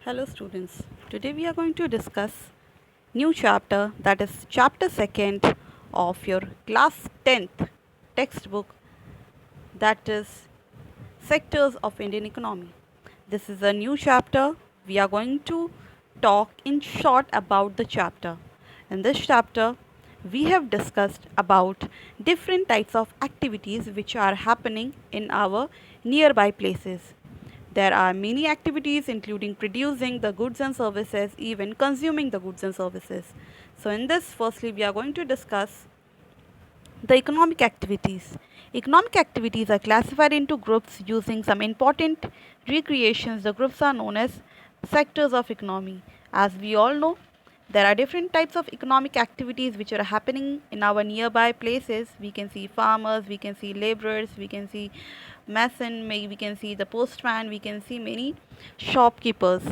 Hello students. Today we are going to discuss new chapter, that is chapter 2nd of your class 10th textbook, that is sectors of Indian economy. This is a new chapter. We are going to talk in short about the chapter. In this chapter we have discussed about different types of activities which are happening in our nearby places. There are many activities including producing the goods and services, even consuming the goods and services. So in this, firstly we are going to discuss the economic activities. Economic activities are classified into groups using some important recreations. The groups are known as sectors of economy. As we all know, there are different types of economic activities which are happening in our nearby places. We can see farmers, we can see laborers, we can see mason, maybe we can see the postman, we can see many shopkeepers.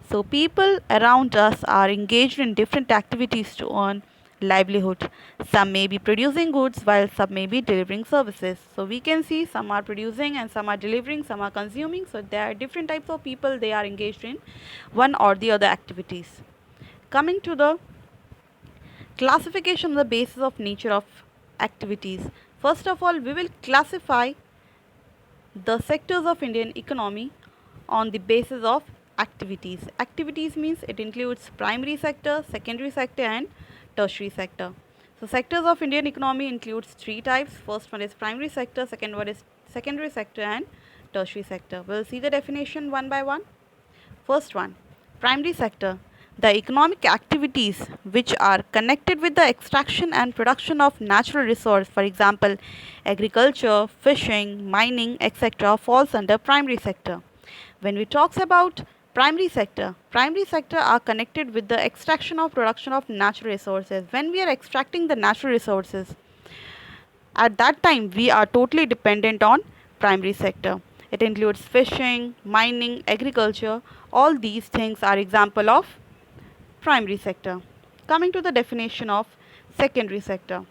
So people around us are engaged in different activities to earn livelihood. Some may be producing goods while some may be delivering services. So we can see some are producing and some are delivering, some are consuming. So there are different types of people, they are engaged in one or the other activities. Coming to the classification on the basis of nature of activities. First of all, we will classify the sectors of Indian economy on the basis of activities. Activities means it includes primary sector, secondary sector and tertiary sector. So sectors of Indian economy includes three types. First one is primary sector, second one is secondary sector and tertiary sector. We'll see the definition one by one. First one, primary sector. The economic activities which are connected with the extraction and production of natural resource, for example, agriculture, fishing, mining, etc., falls under primary sector. When we talk about primary sector are connected with the extraction or production of natural resources. When we are extracting the natural resources, at that time we are totally dependent on primary sector. It includes fishing, mining, agriculture. All these things are example of primary sector. Coming to the definition of secondary sector.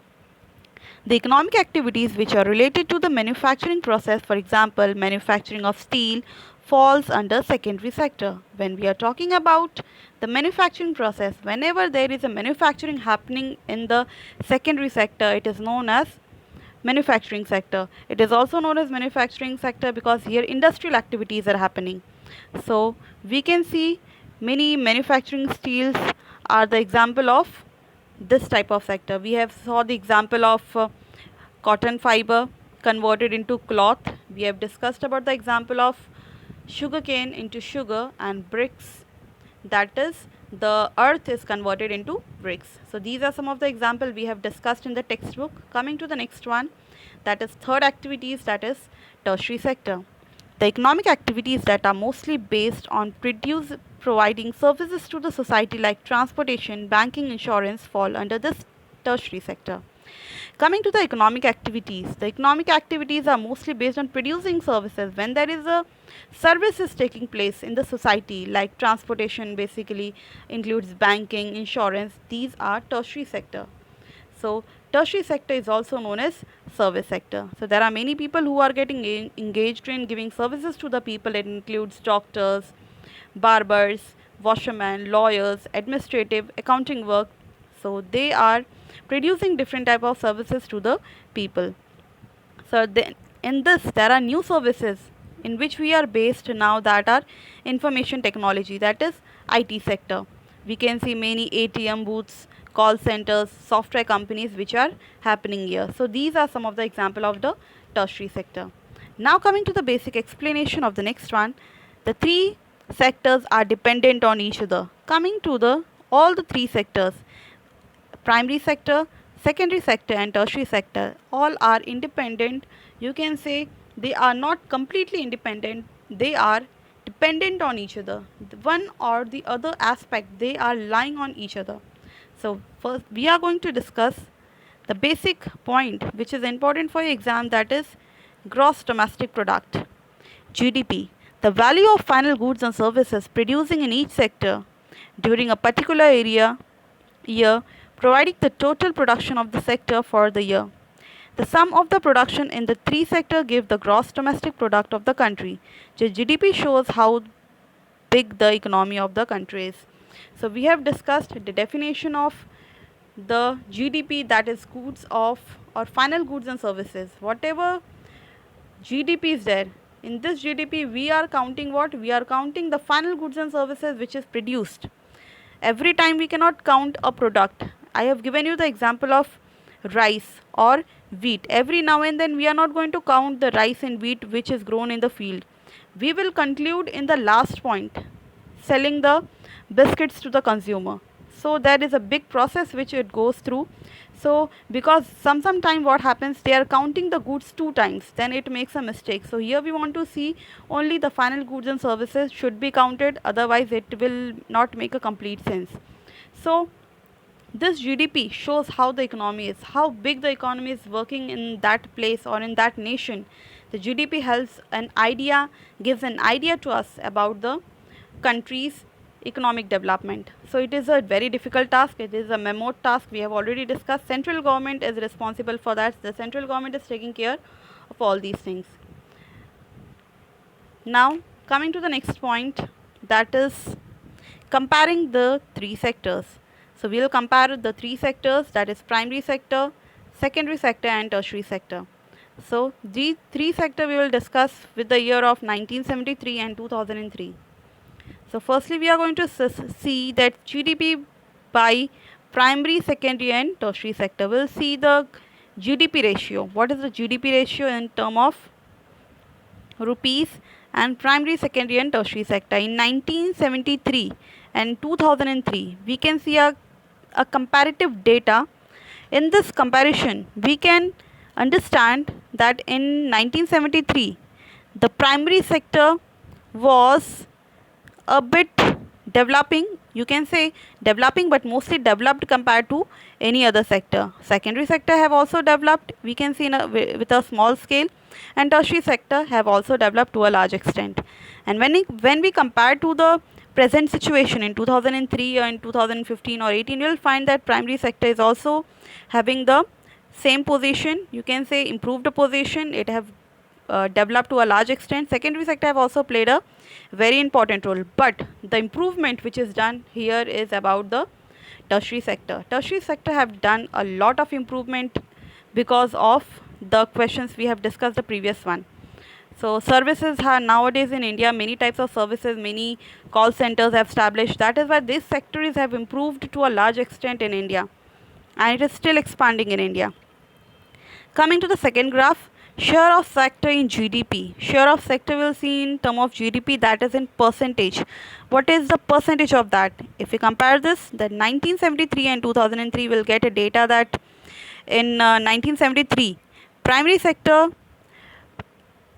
The economic activities which are related to the manufacturing process, for example, manufacturing of steel, falls under secondary sector. When we are talking about the manufacturing process, whenever there is a manufacturing happening in the secondary sector, it is known as manufacturing sector. It is also known as manufacturing sector because here industrial activities are happening. So we can see many manufacturing steels are the example of this type of sector. We have saw the example of cotton fiber converted into cloth. We have discussed about the example of sugarcane into sugar and bricks, that is the earth is converted into bricks. So these are some of the examples we have discussed in the textbook. Coming to the next one, that is third activities, that is tertiary sector. The economic activities that are mostly based on providing services to the society like transportation, banking, insurance fall under this tertiary sector. Coming to the economic activities are mostly based on producing services. When there is a services taking place in the society, like transportation basically includes banking, insurance, these are tertiary sector. So tertiary sector is also known as service sector. So there are many people who are getting engaged in giving services to the people. It includes doctors, barbers, washermen, lawyers, administrative, accounting work. So they are producing different type of services to the people. So in this there are new services in which we are based now, that are information technology, that is IT sector. We can see many ATM booths, call centers, software companies which are happening here. So these are some of the example of the tertiary sector. Now coming to the basic explanation of the next one, the three sectors are dependent on each other. Coming to the all the three sectors, primary sector, secondary sector and tertiary sector, all are independent. You can say they are not completely independent, they are dependent on each other. The one or the other aspect, they are lying on each other. So first we are going to discuss the basic point which is important for your exam, that is gross domestic product, GDP. The value of final goods and services producing in each sector during a particular year, providing the total production of the sector for the year. The sum of the production in the three sectors give the gross domestic product of the country. The GDP shows how big the economy of the country is. So we have discussed the definition of the GDP, that is goods of or final goods and services. Whatever GDP is there, in this GDP we are counting what? We are counting the final goods and services which is produced. Every time we cannot count a product. I have given you the example of rice or wheat. Every now and then we are not going to count the rice and wheat which is grown in the field. We will conclude in the last point, selling the biscuits to the consumer. So there is a big process which it goes through. So because sometime what happens, they are counting the goods two times, then it makes a mistake. So here we want to see only the final goods and services should be counted, otherwise it will not make a complete sense. So this GDP shows how the economy is, how big the economy is working in that place or in that nation. The GDP helps an idea, gives an idea to us about the country's economic development. So it is a very difficult task. It is a mammoth task. We have already discussed. Central government is responsible for that. The central government is taking care of all these things. Now coming to the next point, that is comparing the three sectors. So we will compare the three sectors, that is primary sector, secondary sector and tertiary sector. So these three sector we will discuss with the year of 1973 and 2003. So firstly we are going to see that GDP by primary, secondary and tertiary sector. We'll see the GDP ratio. What is the GDP ratio in term of rupees and primary, secondary and tertiary sector? In 1973 and 2003 we can see a comparative data. In this comparison we can understand that in 1973 the primary sector was a bit developing, you can say developing, but mostly developed compared to any other sector. Secondary sector have also developed, we can see with a small scale, and tertiary sector have also developed to a large extent. And when we compare to the present situation in 2003 or in 2015 or 18, you will find that primary sector is also having the same position, you can say improved position. It have developed to a large extent. Secondary sector have also played a very important role, but the improvement which is done here is about the tertiary sector. Tertiary sector have done a lot of improvement because of the questions we have discussed the previous one. So services are nowadays in India, many types of services, many call centers have established. That is why these sectors have improved to a large extent in India, and it is still expanding in India. Coming to the second graph, share of sector in GDP. Share of sector will see in term of GDP, that is in percentage. What is the percentage of that? If we compare this, then 1973 and 2003 will get a data that in 1973 primary sector,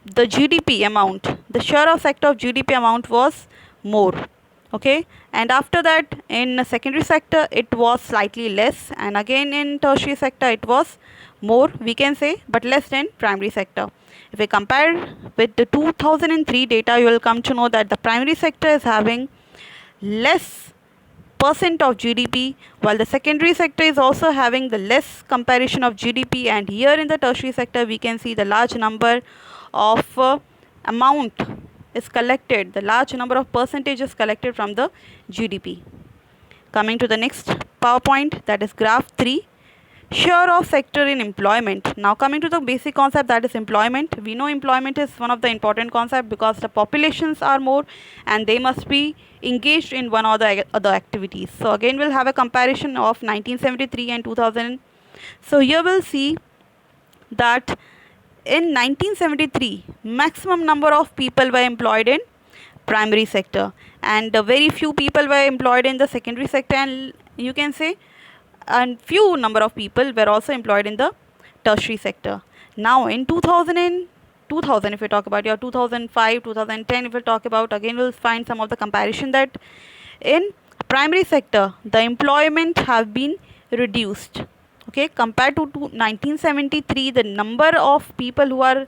the GDP amount, the share of sector of GDP amount was more. Okay, and after that in secondary sector it was slightly less, and again in tertiary sector it was more, we can say, but less than primary sector. If we compare with the 2003 data, you will come to know that the primary sector is having less percent of GDP, while the secondary sector is also having the less comparison of GDP, and here in the tertiary sector we can see the large number of amount is collected, the large number of percentages collected from the GDP. Coming to the next PowerPoint, that is graph 3, share of sector in employment. Now coming to the basic concept, that is employment. We know employment is one of the important concepts because the populations are more and they must be engaged in one or the other activities. So again we'll have a comparison of 1973 and 2000. So here we'll see that in 1973 maximum number of people were employed in primary sector and very few people were employed in the secondary sector, and you can say and few number of people were also employed in the tertiary sector. Now in 2000 if we talk about, your 2005 2010 if we talk about, again we'll find some of the comparison that in primary sector the employment have been reduced. Okay, compared to 1973 the number of people who are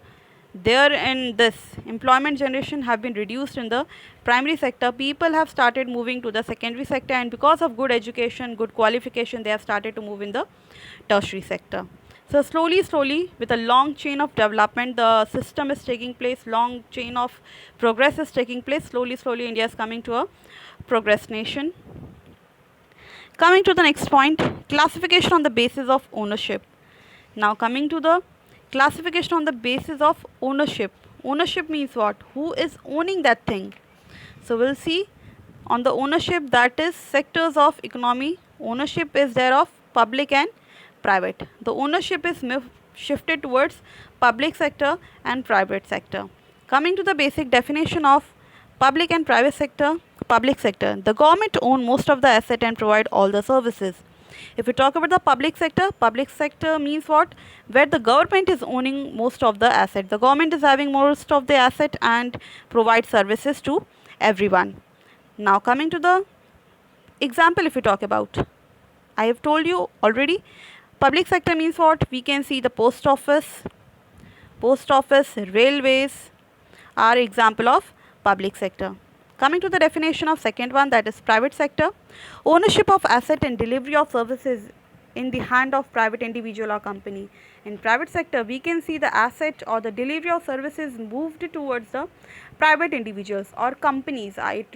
there in this employment generation have been reduced in the primary sector. People have started moving to the secondary sector, and because of good education, good qualification, they have started to move in the tertiary sector. So slowly, with a long chain of development, the system is taking place, long chain of progress is taking place. Slowly, India is coming to a progress nation. Coming to the next point, classification on the basis of ownership. Now coming to the classification on the basis of ownership. Ownership means what? Who is owning that thing? So we'll see on the ownership, that is sectors of economy. Ownership is there of public and private. The ownership is shifted towards public sector and private sector. Coming to the basic definition of public and private sector. Public sector, the government own most of the asset and provide all the services. If we talk about the public sector means what? Where the government is owning most of the asset. The government is having most of the asset and provide services to everyone. Now coming to the example, if we talk about, I have told you already, public sector means what? We can see the post office, railways are example of public sector. Coming to the definition of second one, that is private sector. Ownership of asset and delivery of services in the hand of private individual or company. In private sector, we can see the asset or the delivery of services moved towards the private individuals or companies. It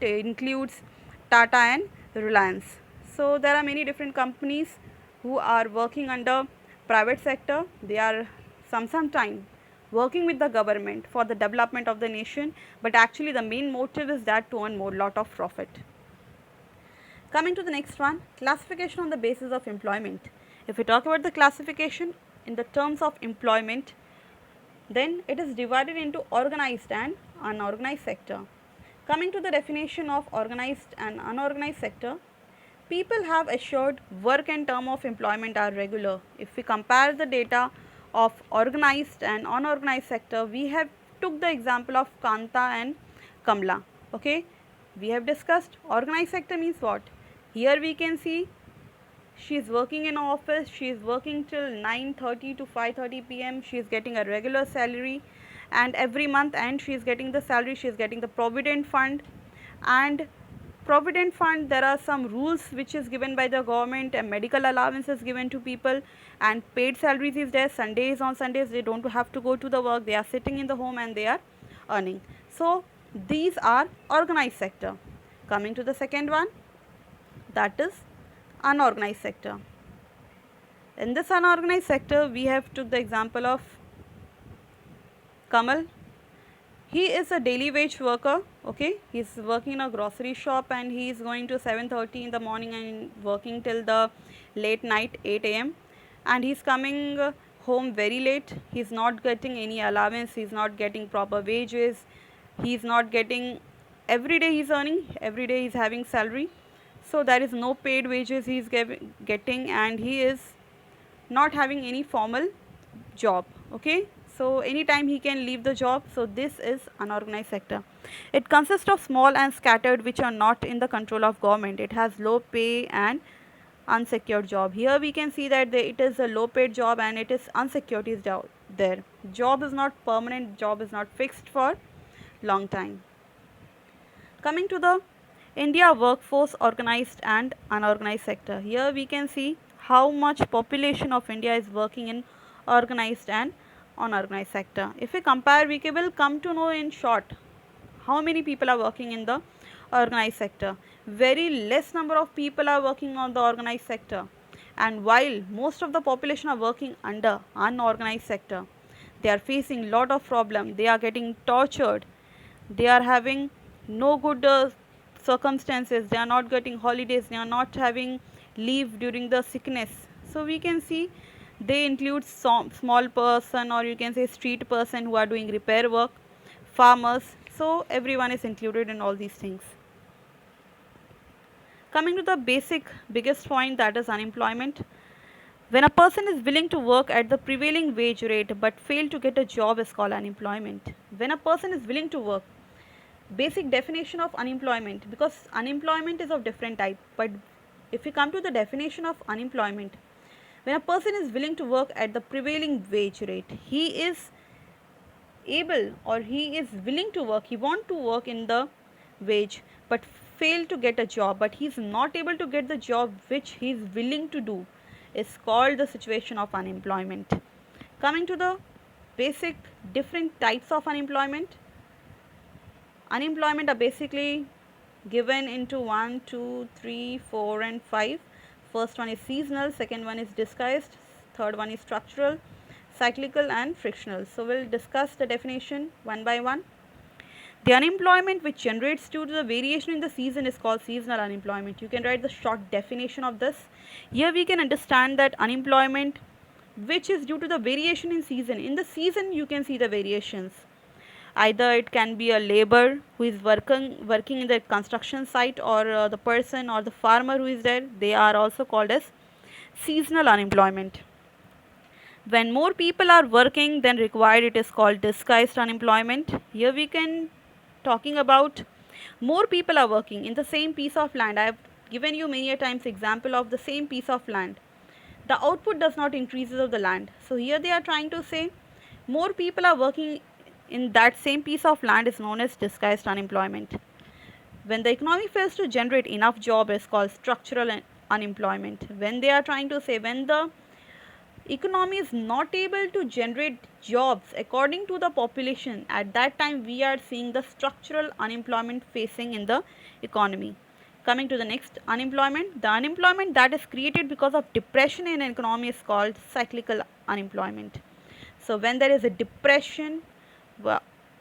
includes Tata and Reliance. So there are many different companies who are working under private sector. They are sometime working with the government for the development of the nation, but actually the main motive is that to earn more lot of profit. Coming to the next one, classification on the basis of employment. If we talk about the classification in the terms of employment, then it is divided into organized and unorganized sector. Coming to the definition of organized and unorganized sector, people have assured work and term of employment are regular. If we compare the data of organized and unorganized sector, we have took the example of Kanta and Kamla. Okay, we have discussed organized sector means what? Here we can see she is working in office, she is working till 9:30 to 5:30 p.m. She is getting a regular salary, and every month and she is getting the salary, she is getting the provident fund. And provident fund, there are some rules which is given by the government, and medical allowance is given to people, and paid salaries is there. Sundays, on Sundays they don't have to go to the work, they are sitting in the home and they are earning. So these are organized sector. Coming to the second one, that is unorganized sector. In this unorganized sector, we have took the example of Kamal. He is a daily wage worker. Okay, he is working in a grocery shop and he is going to 7:30 in the morning and working till the late night 8 a.m. and he is coming home very late. He is not getting any allowance, he is not getting proper wages, he is not getting, every day he is earning, every day he is having salary. So there is no paid wages he is getting, and he is not having any formal job. Okay, so anytime he can leave the job. So this is unorganized sector. It consists of small and scattered which are not in the control of government. It has low pay and unsecured job. Here we can see that it is a low paid job and it is unsecured is there. Job is not permanent, job is not fixed for long time. Coming to the India workforce organized and unorganized sector. Here we can see how much population of India is working in organized and unorganized sector. If we compare, we will come to know in short how many people are working in the organized sector. Very less number of people are working on the organized sector, and while most of the population are working under unorganized sector, they are facing lot of problem. They are getting tortured, they are having no good circumstances, they are not getting holidays, they are not having leave during the sickness. So we can see they include some small person, or you can say street person, who are doing repair work, farmers. So everyone is included in all these things. Coming to the biggest point, that is unemployment. When a person is willing to work at the prevailing wage rate but fail to get a job is called unemployment. When a person is willing to work, basic definition of unemployment, because unemployment is of different type, but if we come to the definition of unemployment, when a person is willing to work at the prevailing wage rate, he is able or he is willing to work, he want to work in the wage but fail to get a job, but he is not able to get the job which he is willing to do. is called the situation of unemployment. Coming to the basic different types of unemployment. Unemployment are basically given into 1, 2, 3, 4 and 5. First one is seasonal, second one is disguised, third one is structural, cyclical and frictional. So we'll discuss the definition one by one. The unemployment which generates due to the variation in the season is called seasonal unemployment. You can write the short definition of this. Here we can understand that unemployment which is due to the variation in season. In the season you can see the variations. Either it can be a labor who is working in the construction site, or the person or the farmer who is there, they are also called as seasonal unemployment. When more people are working than required, it is called disguised unemployment. Here we can talking about more people are working in the same piece of land. I have given you many a times example of the same piece of land. The output does not increases of the land. So here they are trying to say more people are working in that same piece of land is known as disguised unemployment. When the economy fails to generate enough job is called structural unemployment. When they are trying to say when the economy is not able to generate jobs according to the population, at that time we are seeing the structural unemployment facing in the economy. Coming to the next unemployment, the unemployment that is created because of depression in an economy is called cyclical unemployment. So when there is a depression,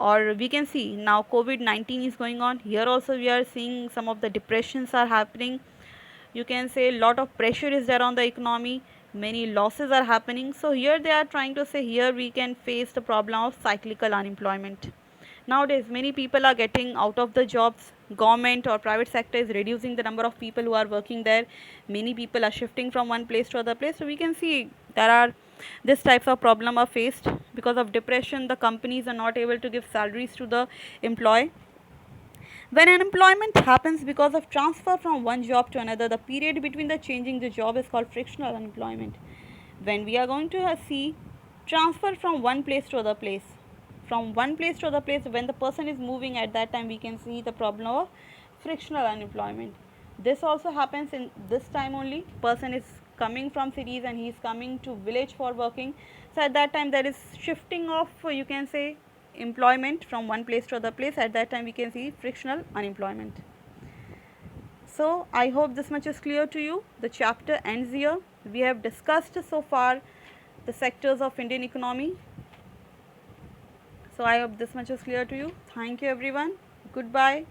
or we can see now COVID-19 is going on, here also we are seeing some of the depressions are happening. You can say a lot of pressure is there on the economy, many losses are happening. So here they are trying to say here we can face the problem of cyclical unemployment. Nowadays many people are getting out of the jobs. Government or private sector is reducing the number of people who are working there. Many people are shifting from one place to other place. So we can see there are this types of problem are faced because of depression. The companies are not able to give salaries to the employee. When unemployment happens because of transfer from one job to another, the period between the changing the job is called frictional unemployment. When we are going to see transfer from one place to other place, from one place to other place, when the person is moving, at that time we can see the problem of frictional unemployment. This also happens in this time only. Person is coming from cities and he is coming to village for working. So at that time there is shifting of, you can say, employment from one place to other place. At that time we can see frictional unemployment. So I hope this much is clear to you. The chapter ends here. We have discussed so far the sectors of Indian economy. So I hope this much is clear to you. Thank you everyone. Goodbye.